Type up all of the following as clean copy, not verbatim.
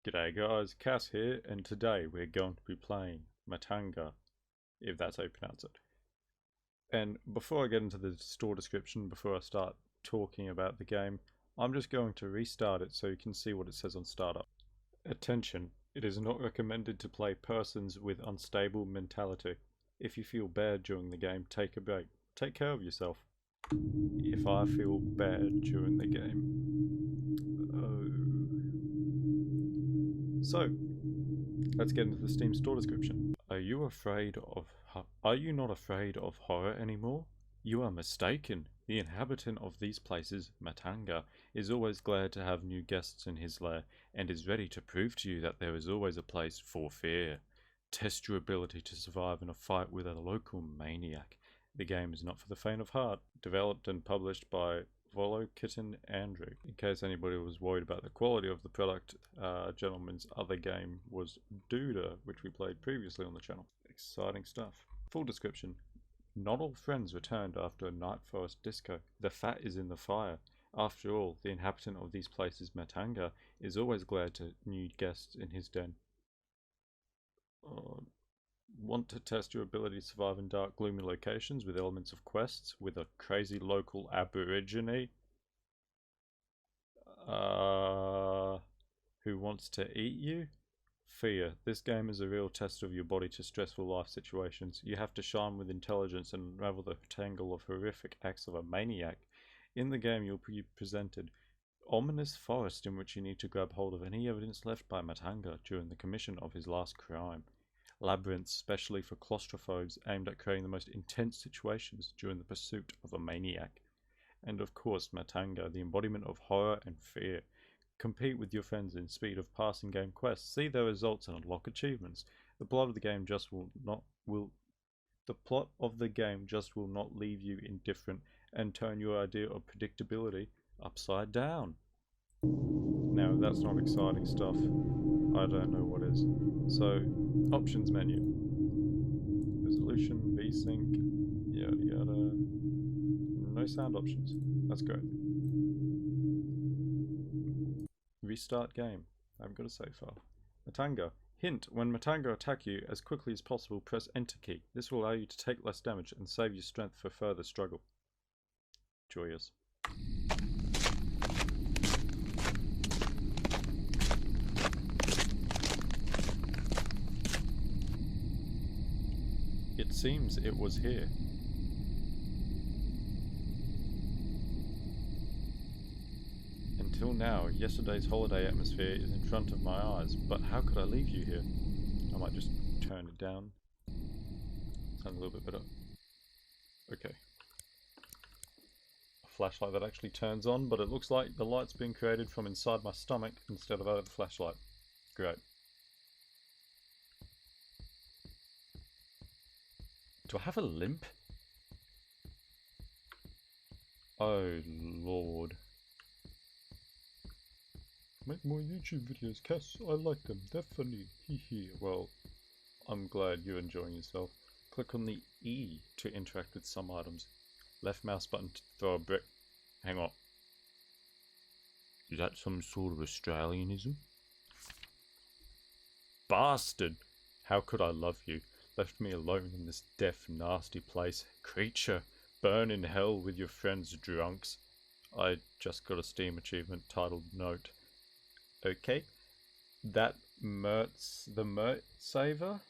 G'day guys, Cass here, and today we're going to be playing Matanga, if that's how you pronounce it. And before I get into the store description, before I start talking about the game, I'm just going to restart it so you can see what it says on startup. Attention, it is not recommended to play persons with unstable mentality. If you feel bad during the game, take a break. Take care of yourself. If I feel bad during the game. So, let's get into the Steam store description. Are you not afraid of horror anymore? You are mistaken. The inhabitant of these places, Matanga, is always glad to have new guests in his lair, and is ready to prove to you that there is always a place for fear. Test your ability to survive in a fight with a local maniac. The game is not for the faint of heart. Developed and published by Volo Kitten Andrew. In case anybody was worried about the quality of the product, gentleman's other game was Duda, which we played previously on the channel. Exciting stuff. Full description. Not all friends returned after a night forest disco. The fat is in the fire. After all, the inhabitant of these places, Matanga, is always glad to new guests in his den. Want to test your ability to survive in dark, gloomy locations with elements of quests with a crazy local aborigine who wants to eat you? Fear. This game is a real test of your body to stressful life situations. You have to shine with intelligence and unravel the tangle of horrific acts of a maniac. In the game you'll be presented ominous forest in which you need to grab hold of any evidence left by Matanga during the commission of his last crime. Labyrinths specially for claustrophobes aimed at creating the most intense situations during the pursuit of a maniac. And of course Matanga, the embodiment of horror and fear. Compete with your friends in speed of passing game quests, see their results and unlock achievements. The plot of the game just will not leave you indifferent and turn your idea of predictability upside down. Now, if that's not exciting stuff, I don't know what is. So, options menu. Resolution, VSync, yada yada. No sound options. That's great. Restart game. I haven't got a save file. Matanga. Hint, when Matanga attack you, as quickly as possible press enter key. This will allow you to take less damage and save your strength for further struggle. Joyous. It seems it was here. Until now, yesterday's holiday atmosphere is in front of my eyes, but how could I leave you here? I might just turn it down. Sounds a little bit better. Okay. A flashlight that actually turns on, but it looks like the light's being created from inside my stomach instead of out of the flashlight. Great. Do I have a limp? Oh lord. Make more YouTube videos, Cass. I like them. They're funny. Hee hee. Well, I'm glad you're enjoying yourself. Click on the E to interact with some items. Left mouse button to throw a brick. Hang on. Is that some sort of Australianism? Bastard! How could I love you? Left me alone in this deaf, nasty place. Creature! Burn in hell with your friends drunks. I just got a Steam achievement titled Note. Okay. That the Mert saver?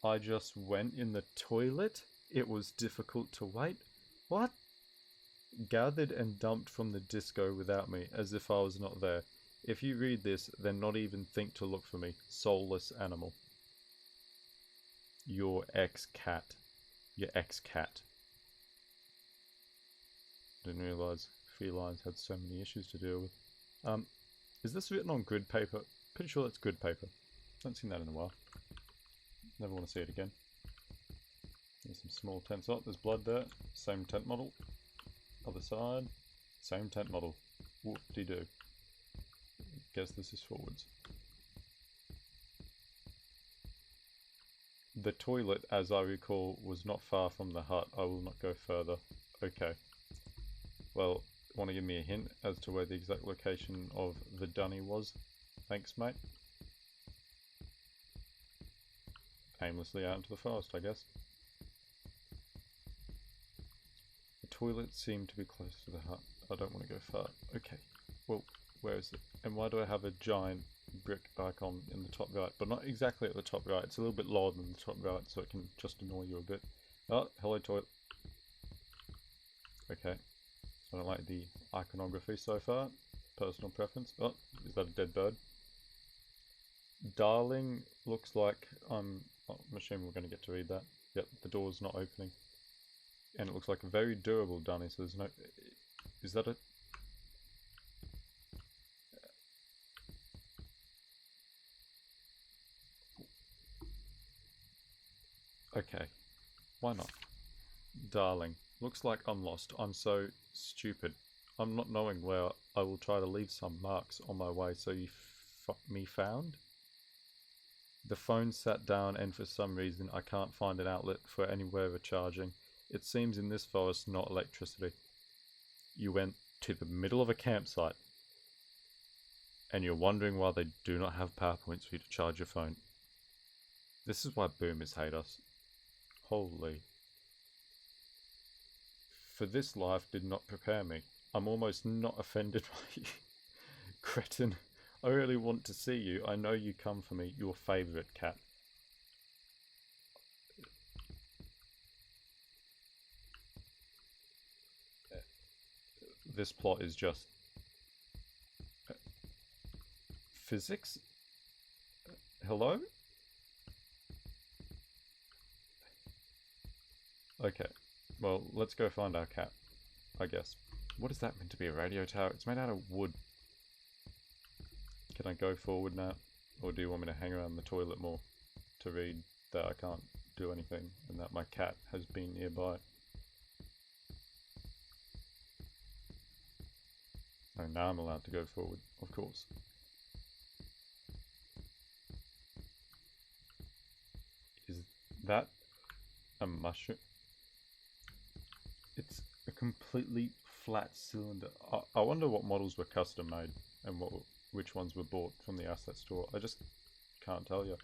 I just went in the toilet? It was difficult to wait? What? Gathered and dumped from the disco without me, as if I was not there. If you read this, then not even think to look for me. Soulless animal. Your ex-cat. Your ex-cat. Didn't realise felines had so many issues to deal with. Is this written on grid paper? Pretty sure that's grid paper. Haven't seen that in a while. Never want to see it again. There's some small tents. Oh, there's blood there. Same tent model. Other side. Same tent model. Whoop-de-doo. Guess this is forwards. The toilet, as I recall, was not far from the hut. I will not go further. Okay. Well, want to give me a hint as to where the exact location of the dunny was? Thanks, mate. aimlessly out into the forest, I guess. The toilet seemed to be close to the hut. I don't want to go far. Okay, well, where is it? And why do I have a giant brick icon in the top right? But not exactly at the top right. It's a little bit lower than the top right, so it can just annoy you a bit. Oh, hello toilet. Okay. I don't like the iconography so far. Personal preference. Oh, is that a dead bird? Darling looks like I'm assuming we're going to get to read that. Yep, the door's not opening. And it looks like a very durable dunny, so there's no... Is that a... Okay. Why not? Darling, looks like I'm lost. I'm so stupid. I'm not knowing where. I will try to leave some marks on my way so you me found. The phone sat down and for some reason I can't find an outlet for anywhere of charging. It seems in this forest not electricity. You went to the middle of a campsite and you're wondering why they do not have power points for you to charge your phone. This is why boomers hate us. Holy. For this life did not prepare me. I'm almost not offended by you. Cretin, I really want to see you. I know you come for me, your favourite cat. This plot is just... physics? Hello? Okay, well, let's go find our cat, I guess. What is that meant to be, a radio tower? It's made out of wood. Can I go forward now? Or do you want me to hang around the toilet more to read that I can't do anything and that my cat has been nearby? Oh, now I'm allowed to go forward, of course. Is that a mushroom? It's a completely flat cylinder. I wonder what models were custom made and which ones were bought from the asset store. I just can't tell you.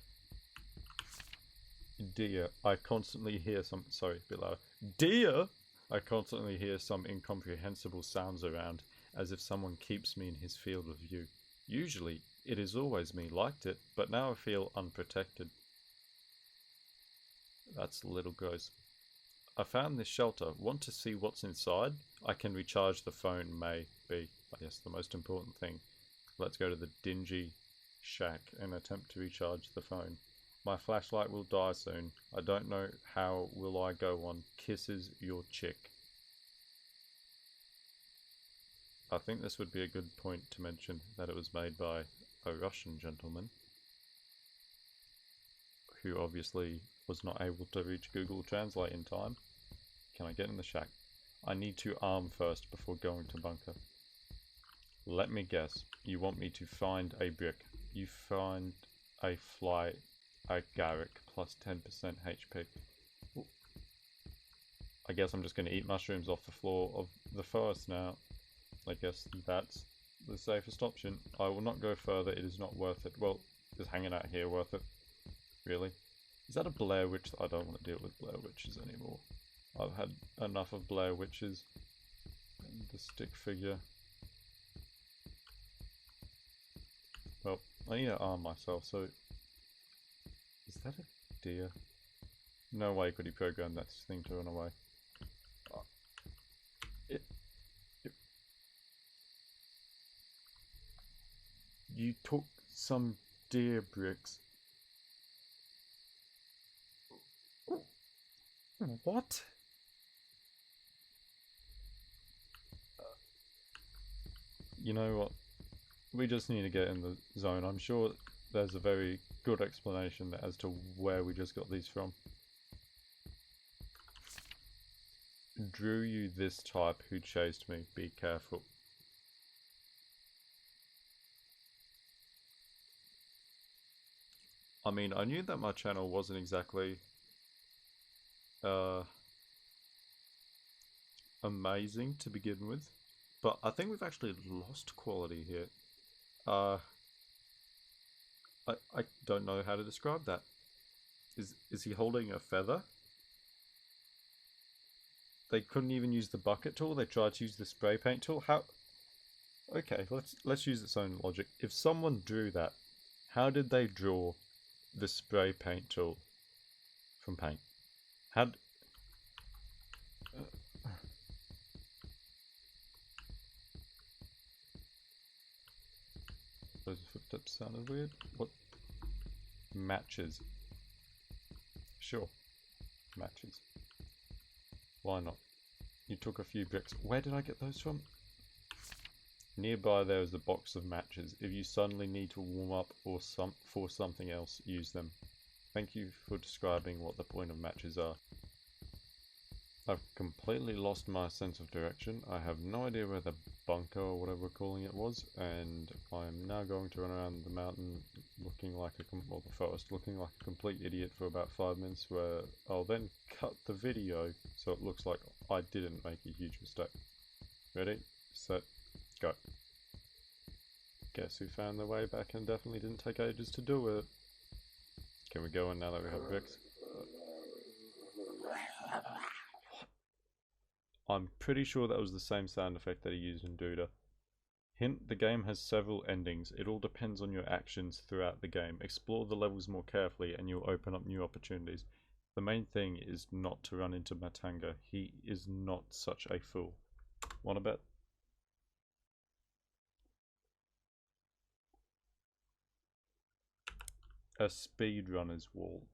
Dear, I constantly hear some... Sorry, a bit louder. Dear! I constantly hear some incomprehensible sounds around, as if someone keeps me in his field of view. Usually, it is always me liked it, but now I feel unprotected. That's a little gross. I found this shelter. Want to see what's inside? I can recharge the phone, maybe. I guess the most important thing. Let's go to the dingy shack and attempt to recharge the phone. My flashlight will die soon. I don't know how will I go on. Kisses, your chick. I think this would be a good point to mention that it was made by a Russian gentleman who obviously was not able to reach Google Translate in time. Can I get in the shack? I need to arm first before going to bunker. Let me guess. You want me to find a brick. You find a fly agaric plus 10% HP. Ooh. I guess I'm just going to eat mushrooms off the floor of the forest now. I guess that's the safest option. I will not go further. It is not worth it. Well, is hanging out here worth it? Really? Is that a Blair Witch? I don't want to deal with Blair Witches anymore. I've had enough of Blair Witches. And the stick figure. Well, I need to arm myself, so... Is that a deer? No way could he program that thing to run away. You took some deer bricks. What? You know what? We just need to get in the zone. I'm sure there's a very good explanation as to where we just got these from. Drew you this type who chased me. Be careful. I mean, I knew that my channel wasn't exactly amazing to begin with, but I think we've actually lost quality here. I don't know how to describe that. Is he holding a feather? They couldn't even use the bucket tool. They tried to use the spray paint tool. How? Okay, let's use its own logic. If someone drew that, how did they draw the spray paint tool from paint? How? Those footsteps sounded weird. What? Matches. Sure. Matches. Why not? You took a few bricks. Where did I get those from? Nearby there is a box of matches. If you suddenly need to warm up or for something else, use them. Thank you for describing what the point of matches are. I've completely lost my sense of direction. I have no idea where the bunker or whatever we're calling it was, and I'm now going to run around the mountain looking like or the forest looking like a complete idiot for about 5 minutes, where I'll then cut the video so it looks like I didn't make a huge mistake. Ready, set, go. Guess who found their way back and definitely didn't take ages to do it. Can we go in now that we have bricks? I'm pretty sure that was the same sound effect that he used in Duda. Hint, the game has several endings. It all depends on your actions throughout the game. Explore the levels more carefully and you'll open up new opportunities. The main thing is not to run into Matanga. He is not such a fool. Want to bet? A speedrunner's wall.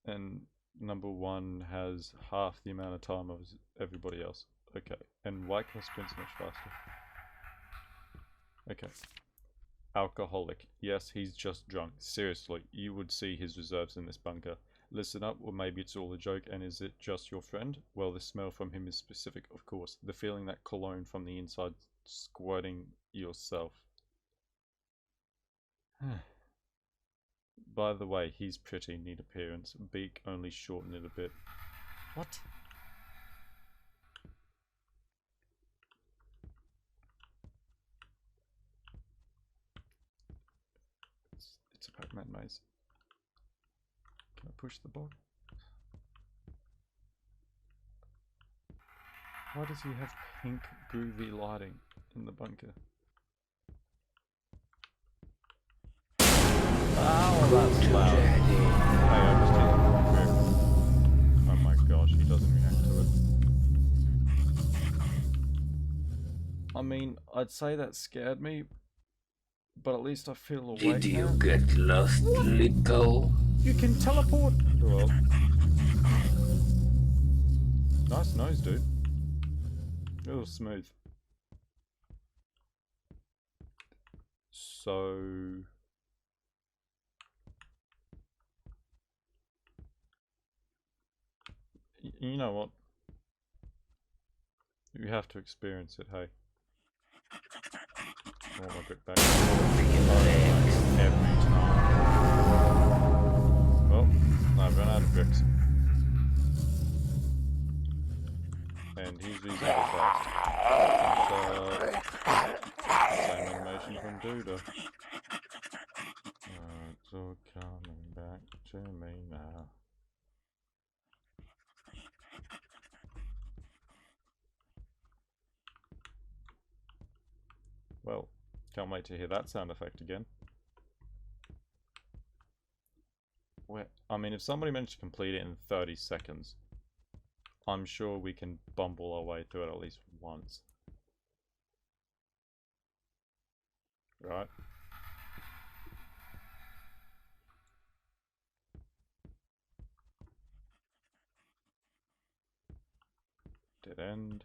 And number 1 has half the amount of time of everybody else. Okay, and why can I sprint so much faster? Okay. Alcoholic. Yes, he's just drunk. Seriously, you would see his reserves in this bunker. Listen up, or maybe it's all a joke, and is it just your friend? Well, the smell from him is specific, of course. The feeling that cologne from the inside squirting yourself. By the way, he's pretty neat appearance. Beak only shortened it a bit. What? It's a Pac-Man maze. Can I push the bog? Why does he have pink groovy lighting in the bunker? Oh, that's loud. Hey, I just hit him. Oh my gosh, he doesn't react to it. I mean, I'd say that scared me, but at least I feel awake. Did you get lost, Lico? You can teleport! Well. Nice nose, dude. Real smooth. So... You know what? You have to experience it, hey. I want my brick back. Every time. Well, I've run out of bricks. And he's using it fast. Same animation from Duda. It's all coming back to me now. Well, can't wait to hear that sound effect again. I mean, if somebody managed to complete it in 30 seconds, I'm sure we can bumble our way through it at least once. Right? Dead end.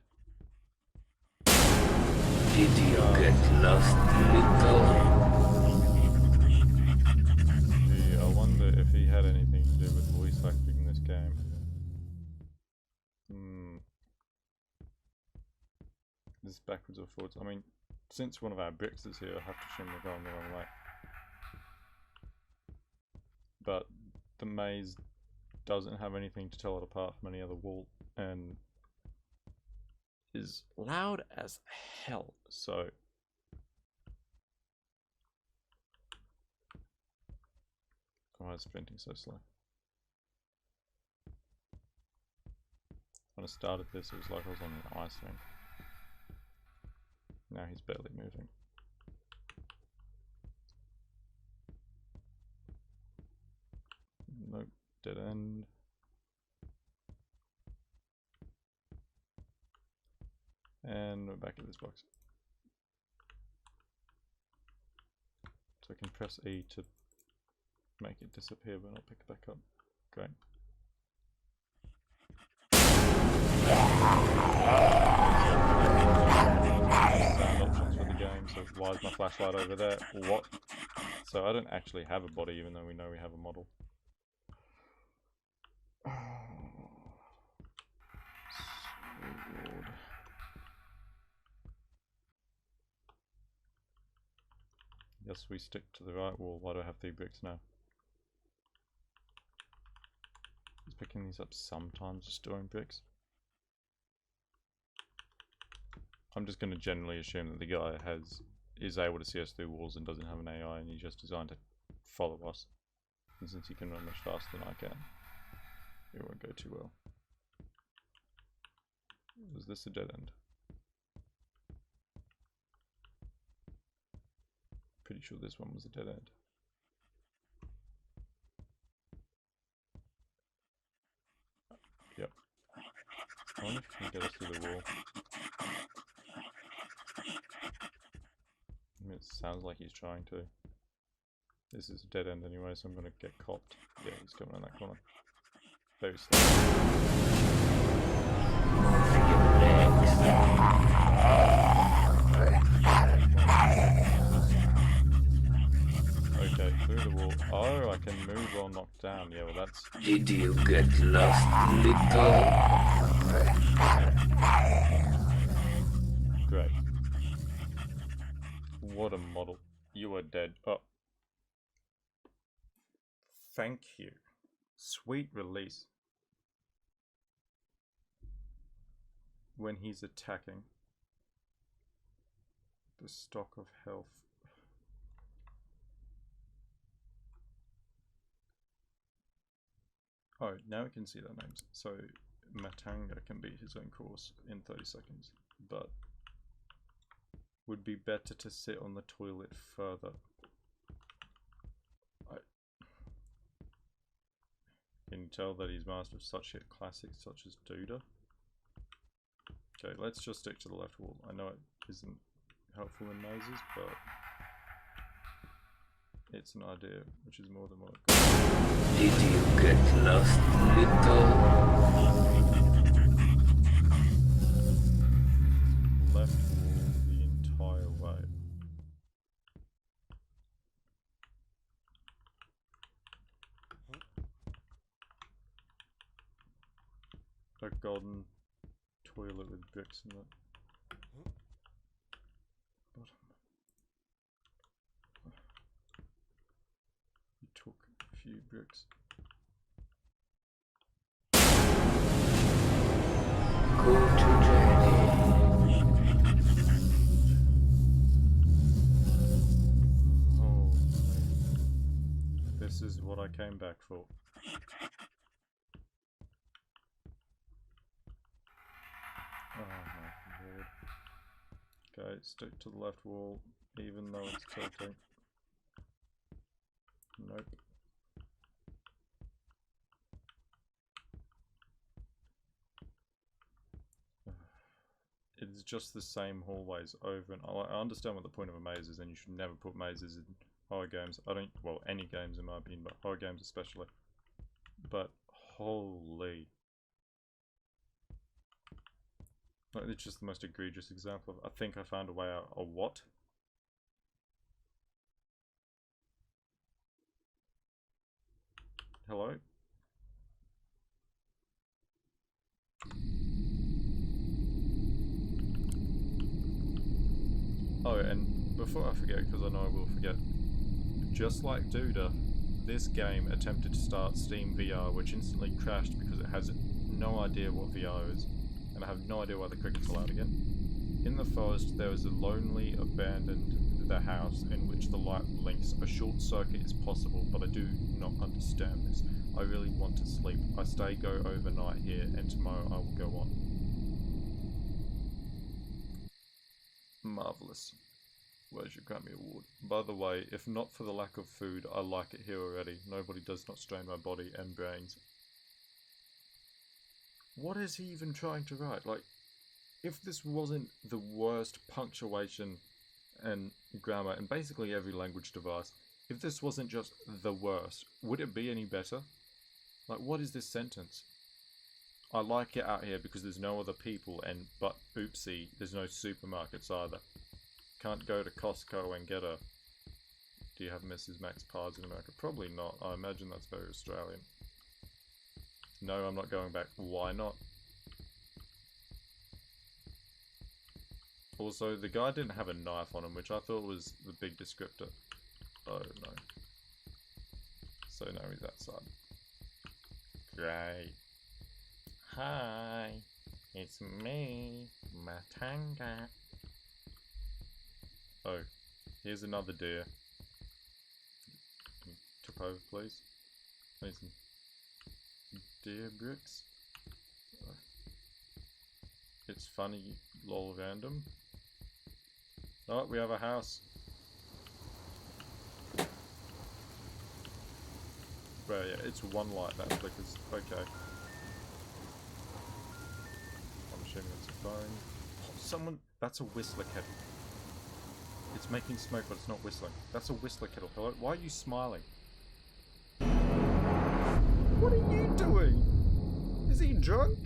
Did you get lost, Lico? Gee, I wonder if he had anything to do with voice acting in this game. This is backwards or forwards. I mean, since one of our bricks is here, I have to assume we're going the wrong way. But the maze doesn't have anything to tell it apart from any other wall, and is loud as hell, so Why is sprinting so slow? When I started this, it was like I was on an ice rink. Now he's barely moving. Nope, dead end. And we're back at this box. So I can press E to make it disappear but not pick it back up. Great. Sound options for the game, so why is my flashlight over there? What? So I don't actually have a body even though we know we have a model. Sword. Yes, we stick to the right wall. Why do I have 3 bricks now? He's picking these up sometimes, storing bricks. I'm just going to generally assume that the guy is able to see us through walls and doesn't have an AI, and he's just designed to follow us. And since he can run much faster than I can, it won't go too well. Was this a dead end? Pretty sure this one was a dead end. Yep. I wonder if he can get us through the wall. I mean, it sounds like he's trying to. This is a dead end anyway, so I'm going to get copped. Yeah, he's coming around that corner. Very slow. Okay, through the wall. Oh, I can move or knock down. Yeah, well that's... Did you get lost, little? Great. What a model. You are dead. Oh. Thank you. Sweet release. When he's attacking. The stock of health. Oh, now we can see their names. So, Matanga can beat his own course in 30 seconds, but would be better to sit on the toilet further. Can you tell that he's master of such hit classics such as Duda? Okay, let's just stick to the left wall. I know it isn't helpful in mazes, but it's an idea, which is more than what I've got. Did you get lost, little? Left wall the entire way. A golden toilet with bricks in it. Bottom. You took a few bricks. Go to journey. Oh, this is what I came back for. Oh my lord. Okay, stick to the left wall, even though it's tilting. Nope. It's just the same hallways over and I understand what the point of a maze is, and you should never put mazes in horror games. I don't, well, any games in my opinion, but horror games especially. But holy. Like, it's just the most egregious example of, I think I found a way out. A what? Hello? Oh, and before I forget, because I know I will forget, just like Duda, this game attempted to start Steam VR, which instantly crashed because it has no idea what VR is, and I have no idea why the cricket's allowed again. In the forest, there was a lonely, abandoned the house in which the light blinks, a short circuit is possible, but I do not understand this. I really want to sleep. I go overnight here, and tomorrow I will go on. Marvellous. Where's your Grammy Award? By the way, if not for the lack of food, I like it here already. Nobody does not strain my body and brains. What is he even trying to write? Like, if this wasn't the worst punctuation and grammar in basically every language device, if this wasn't just the worst, would it be any better? Like, what is this sentence? I like it out here because there's no other people but oopsie, there's no supermarkets either. Can't go to Costco and get a... Do you have Mrs. Max pies in America? Probably not. I imagine that's very Australian. No, I'm not going back. Why not? Also, the guy didn't have a knife on him, which I thought was the big descriptor. Oh no. So now he's outside. Great. Hi, it's me, Matanga. Oh, here's another deer. Tip over, please. Need some deer bricks. It's funny, lol random. Oh, we have a house. Well, yeah, it's one light that flickers. Okay. I'm assuming it's a phone. Oh, someone... That's a whistler kettle. It's making smoke, but it's not whistling. That's a whistler kettle. Hello? Why are you smiling? What are you doing? Is he drunk?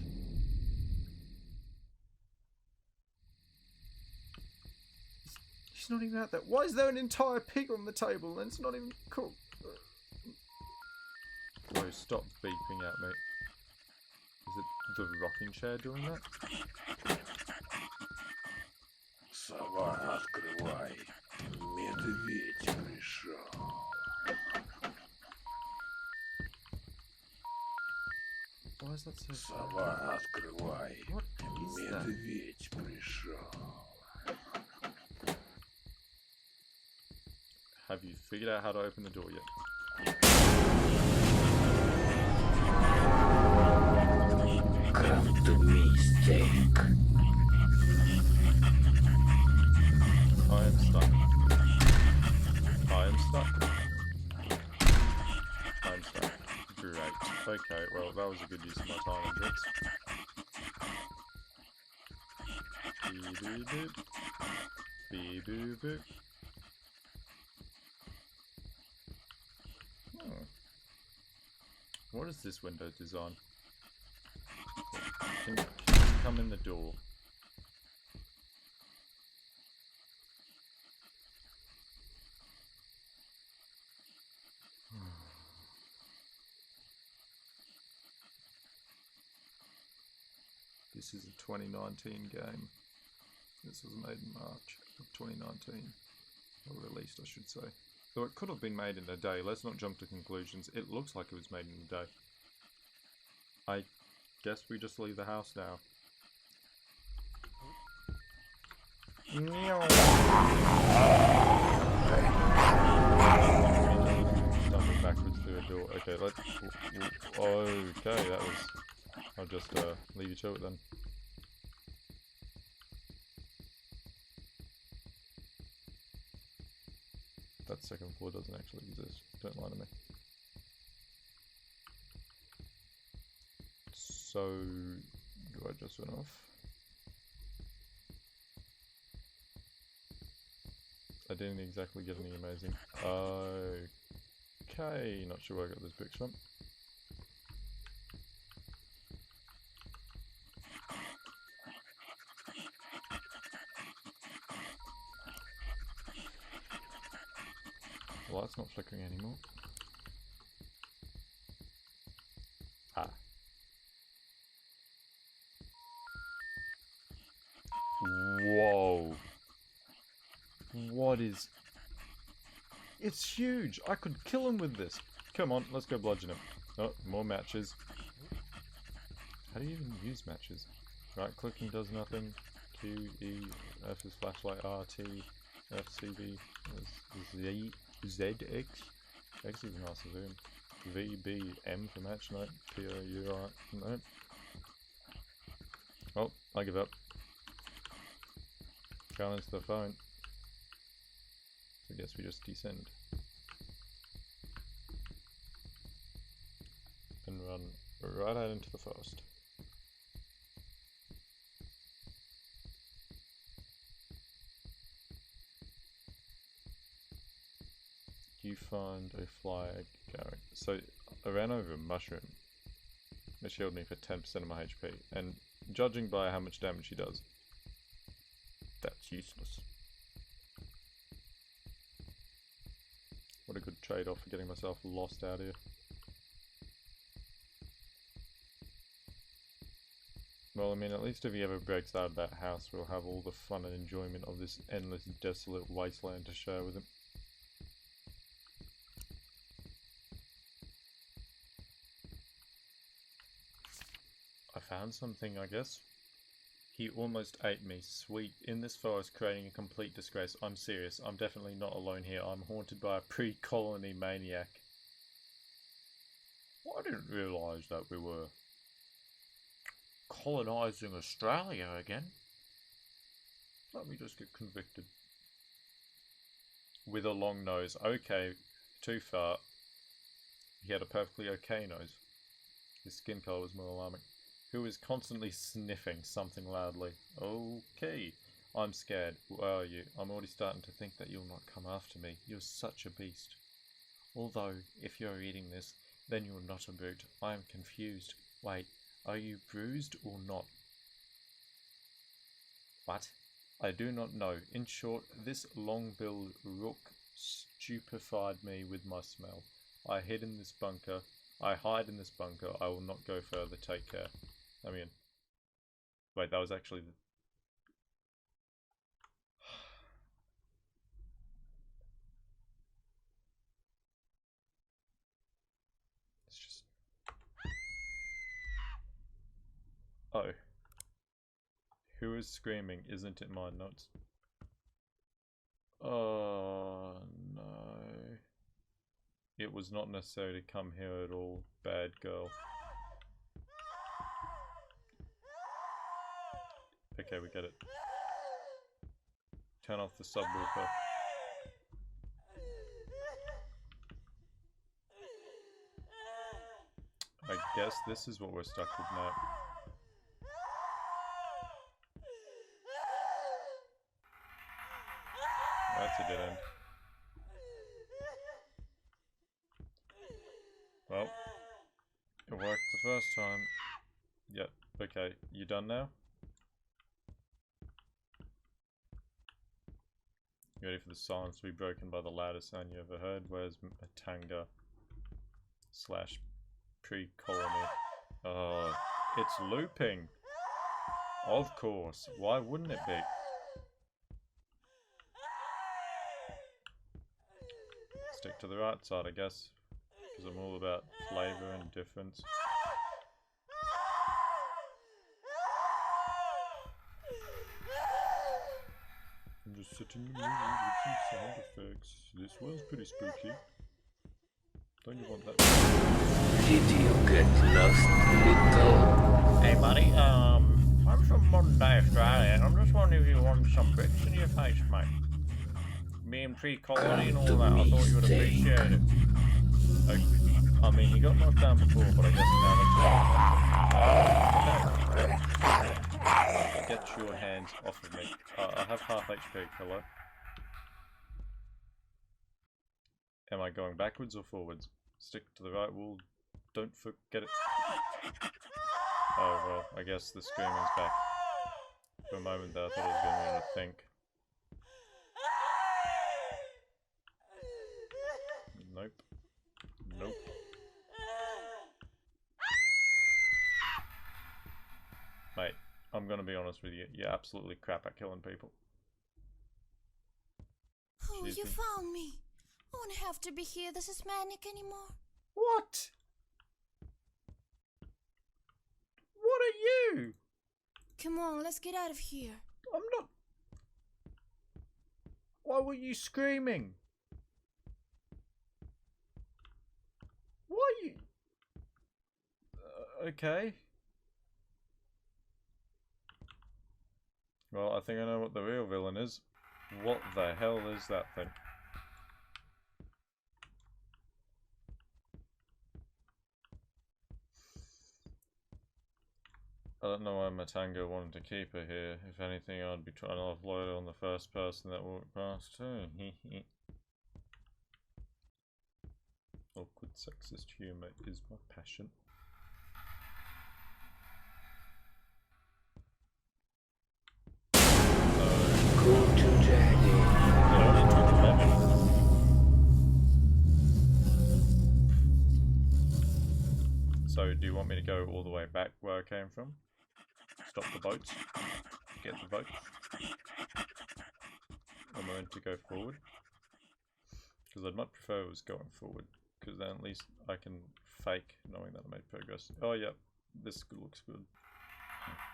He's not even out there. Why is there an entire pig on the table and it's not even cooked? Bro, stop beeping at me. Is it the rocking chair doing that? Сова, открывай. Медведь пришел. Why is that so... Сова, открывай. What is that? Медведь пришел. Have you figured out how to open the door yet? Come to me, steak. I am stuck. I am stuck. I'm stuck. Great. Okay, well, that was a good use of my time and drinks. Bee-boo-boo. Bee-boo-boo. What is this window design? Can you come in the door? This is a 2019 game. This was made in March of 2019. Or released, I should say. Though it could have been made in a day. Let's not jump to conclusions. It looks like it was made in a day. I guess we just leave the house now. Stumble backwards through a door. Okay, let's... Okay, that was... I'll just leave you to it then. That second floor doesn't actually exist. Don't lie to me. So, do I just run off? I didn't exactly get any amazing. Okay, not sure where I got this picture from. The light's not flickering anymore. Ah. Whoa. What is... It's huge! I could kill him with this! Come on, let's go bludgeon him. Oh, more matches. How do you even use matches? Right clicking does nothing. Q, E, F is flashlight, R, T, FCB Z ZX. X is nice as him. VBM for match note. POUR note. Oh, I give up. Can't answer the phone. So I guess we just descend. And run right out into the forest. You find a flag carrying. So I ran over a mushroom. It healed me for 10% of my HP. And judging by how much damage he does, that's useless. What a good trade-off for getting myself lost out here. Well, I mean, at least if he ever breaks out of that house, we'll have all the fun and enjoyment of this endless, desolate wasteland to share with him. I found something, I guess. He almost ate me. Sweet. In this forest, creating a complete disgrace. I'm serious. I'm definitely not alone here. I'm haunted by a pre-colony maniac. I didn't realise that we were colonising Australia again. Let me just get convicted. With a long nose. Okay, too far. He had a perfectly okay nose. His skin colour was more alarming. Who is constantly sniffing something loudly. Okay. I'm scared. Where are you? I'm already starting to think that you'll not come after me. You're such a beast. Although, if you're eating this, then you're not a brute. I am confused. Wait, are you bruised or not? What? I do not know. In short, this long-billed rook stupefied me with my smell. I hid in this bunker. I hide in this bunker. I will not go further. Take care. I mean, wait, that was actually the... It's just... Oh. Who is screaming? Isn't it my notes? Oh, no. It was not necessary to come here at all, bad girl. Okay, we get it. Turn off the subwoofer. I guess this is what we're stuck with now. That's a dead end. Well, it worked the first time. Yep, okay. You done now? You ready for the silence to be broken by the loudest sound you ever heard? Where's Matanga slash pre-colony? Oh, it's looping. Of course. Why wouldn't it be? Stick to the right side, I guess. Because I'm all about flavour and difference. I'm just sitting in the movies with some sound effects. This was pretty spooky. Don't you want that? Did you get lost, little? Hey buddy, I'm from modern day Australia and I'm just wondering if you want some bricks in your face, mate. Being pre-colony and all that, I thought you would appreciate it. I mean, he got knocked down before, but I guess now get your hands off of me. I have half HP, hello? Am I going backwards or forwards? Stick to the right wall, don't forget it. Oh well, I guess the screaming's back. For a moment there I thought I was going to be able to think. Nope. Nope. Mate, I'm gonna be honest with you, you're absolutely crap at killing people. Oh, you found me. I won't have to be here this is manic anymore. What? What are you? Come on, let's get out of here. I'm not... Why were you screaming? Why are you... okay. Well, I think I know what the real villain is. What the hell is that thing? I don't know why Matanga wanted to keep her here. If anything, I'd be trying to offload her on the first person that walked past too. Awkward sexist humour is my passion. Go to daddy. So, do you want me to go all the way back where I came from? Stop the boats? Get the boat? Am I meant to go forward? Because I'd much prefer it was going forward. Because then at least I can fake knowing that I made progress. Oh yeah, this looks good.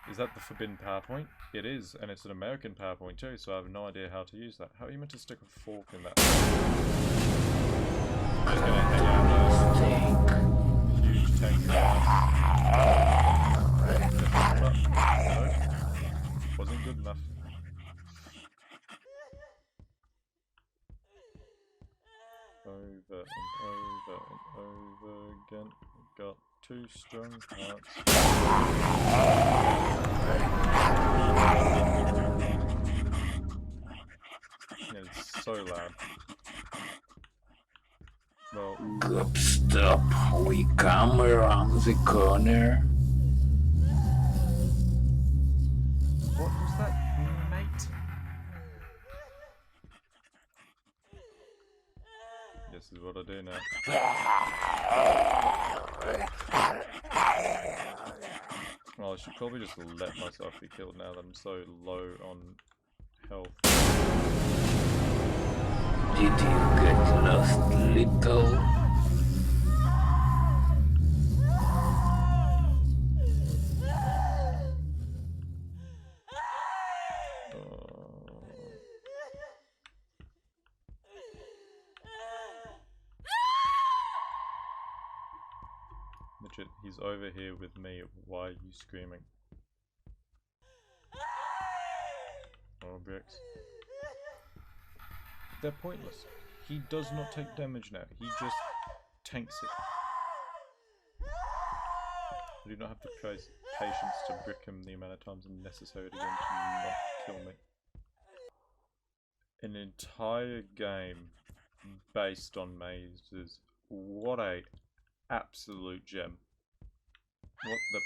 Is that the forbidden PowerPoint? It is, and it's an American PowerPoint too, so I have no idea how to use that. How are you meant to stick a fork in that? I'm just gonna hang out there. Huge tank. No, wasn't good enough. Over and over and over again. Got 2 strong hearts. Yeah, it's so loud. Well, Good stop. We come around the corner. what was that, mate? This is what I do now. Well, I should probably just let myself be killed now that I'm so low on health. Did you get lost, little? Legit, he's over here with me. Why are you screaming? Oh, bricks. They're pointless. He does not take damage now. He just tanks it. I do not have the patience to brick him the amount of times necessary to get him to not kill me. An entire game based on mazes. What a absolute gem. What the...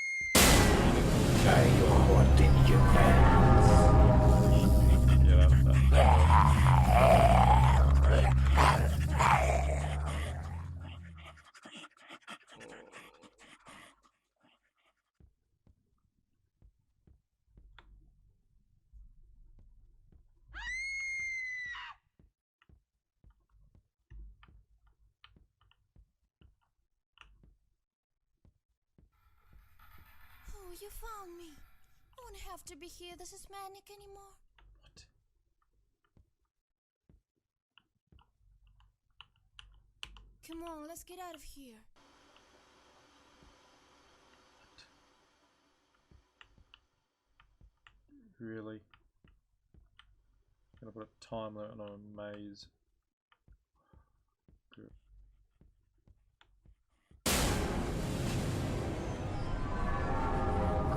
Are you holding your hands? Yeah, that. Oh, you found me. I won't have to be here. This is manic anymore. What? Come on, let's get out of here. Really? Gonna put a time limit on a maze. Good.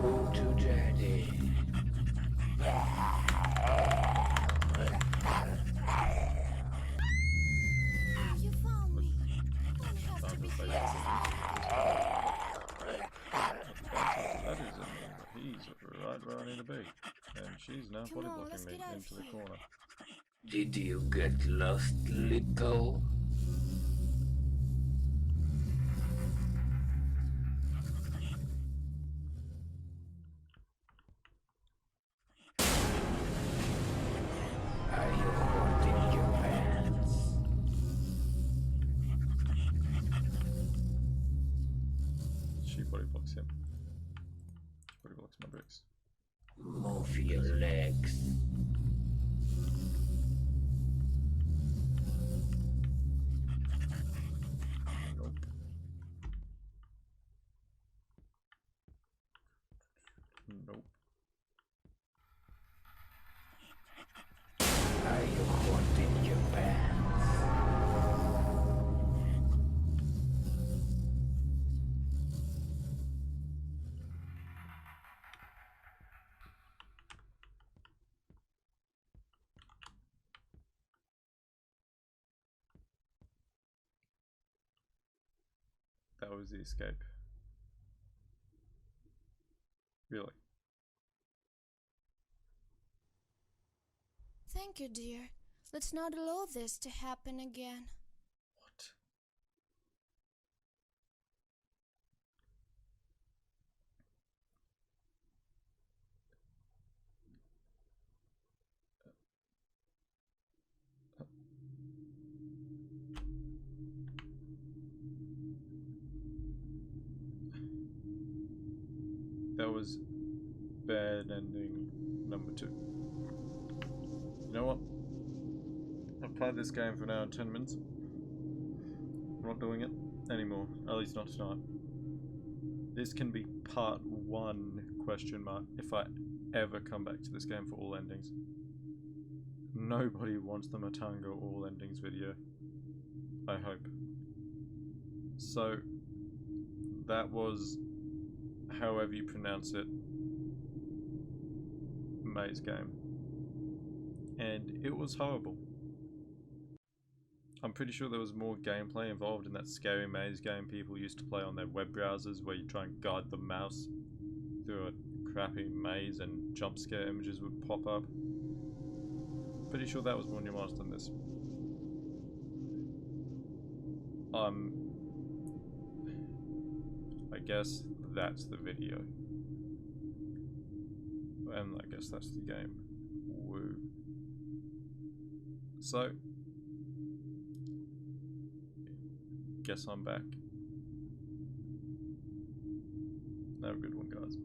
Go to daddy. Oh, you found me. I won't have to be here. That isn't me, but he's right where I need to be. And she's now Come body on, let's blocking me get out of into the here. corner. Did you get lost, little? Are you holding your hands? She body blocks him. She body blocks my bricks. Move your legs. Nope. Are you holding your pants? That was the escape. Really? Thank you, dear. Let's not allow this to happen again. What? That was bad ending number 2. You know what? I've played this game for an hour and 10 minutes. I'm not doing it anymore, at least not tonight. This can be part 1 question mark if I ever come back to this game for all endings. Nobody wants the Matanga all endings video. I hope. So, that was, however you pronounce it, maze game. And it was horrible. I'm pretty sure there was more gameplay involved in that scary maze game people used to play on their web browsers where you try and guide the mouse through a crappy maze and jump scare images would pop up. Pretty sure that was more nuanced than this. I guess that's the video. And I guess that's the game. Woo. So, guess I'm back. Have a good one, guys.